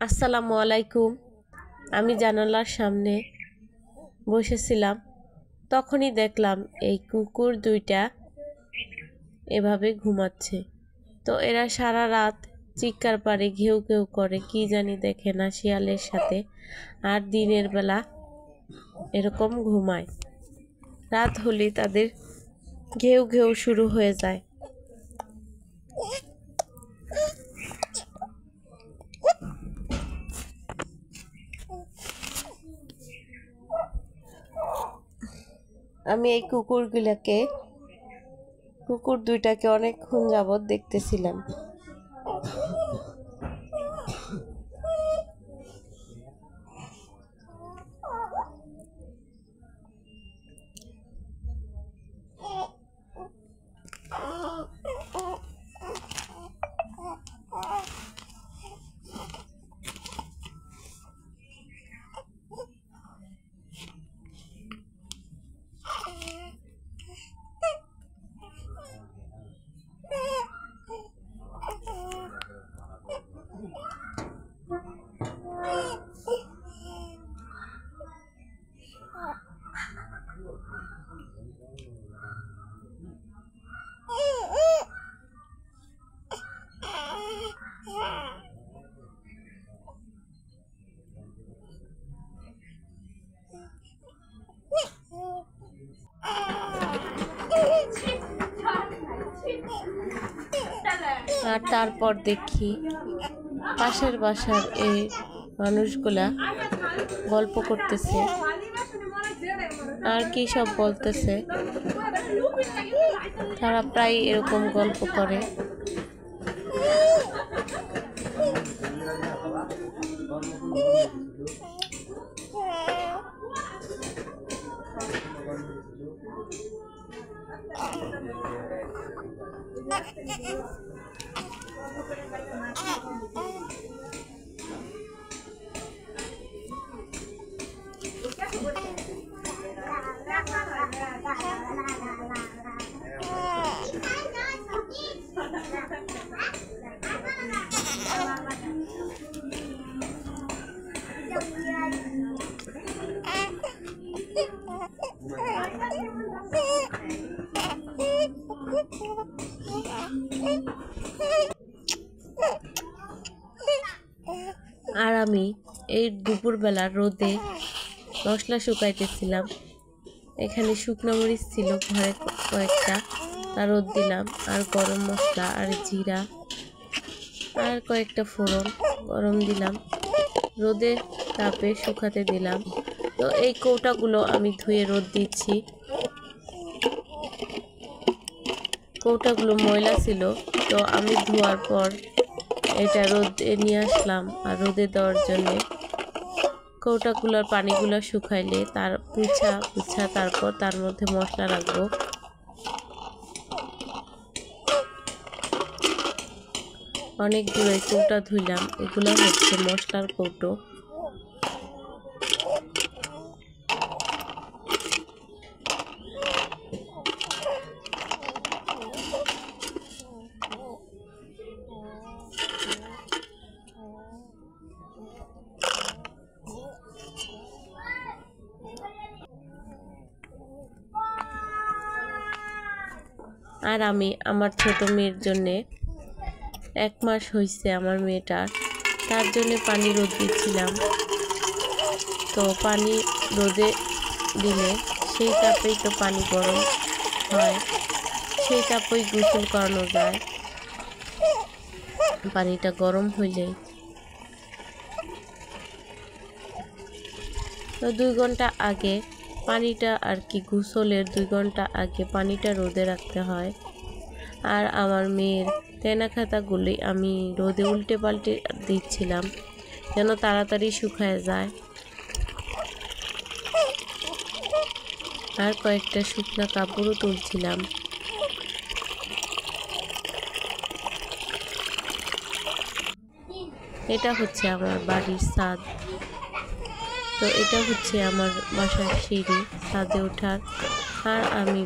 আসসালামু আলাইকুম। আমি জানালার সামনে বসেছিলাম, তখনই দেখলাম এই কুকুর দুইটা এভাবে ঘুমাচ্ছে। তো এরা সারা রাত চিৎকার পারে, ঘেউ ঘেউ করে, কি জানি দেখে না শিয়ালের সাথে, আর দিনের বেলা এরকম ঘুমায়। রাত হলে তাদের ঘেউ ঘেউ শুরু হয়ে যায়। আমি এই কুকুর দুইটাকে অনেকক্ষণ যাবৎ দেখতেছিলাম। আর তারপর দেখি পাশের বাসার এই মানুষগুলা গল্প করতেছে, আর কি সব বলতেছে। তারা প্রায় এরকম গল্প করে। আর আমি এই দুপুরবেলা রোদে মশলা শুকাইতেছিলাম। এখানে শুকনো মরিচ ছিল ঘরে কয়েকটা, আর রোদ দিলাম, আর গরম মশলা আর জিরা আর কয়েকটা ফোড়ন গরম দিলাম, রোদে তাপে শুকাতে দিলাম। তো এই কৌটাগুলো আমি ধুয়ে রোদ দিচ্ছি। কৌটাগুলো ময়লা ছিল, তো আমি ধোয়ার পর এটা রোদে নিয়ে আসলাম। আর রোদে দেওয়ার জন্য কৌটাগুলোর পানিগুলো শুকাইলে তার পুছা তারপর তার মধ্যে মশলা রাখবো। অনেকগুলো কৌটা ধুইলাম, এগুলো হচ্ছে মশলার কৌটো। আর আমি আমার ছোট মেয়ের জন্যে 1 মাস হয়েছে আমার মেয়েটার, তার জন্য পানি রোদ দিচ্ছিলাম। তো পানি রোদে দিলে সেই তাপেই তো পানি গরম হয়, সেই তাপেই গোসল করানো যায়। পানিটা গরম হইলে তো 2 ঘন্টা আগে পানিটা আর কি, গোসলের 2 ঘন্টা আগে পানিটা রোদে রাখতে হয়। আর আমার মেয়ের তেনা খাতাগুলি আমি রোদে উল্টে পাল্টে দিচ্ছিলাম যেন তাড়াতাড়ি শুকায় যায়। আর কয়েকটা শুকনা কাপড়ও তুলছিলাম। এটা হচ্ছে আমার বাড়ির ছাদ। তো এটা হচ্ছে আমার বাসার সিঁড়ি, ছাদে ওঠার। আর আমি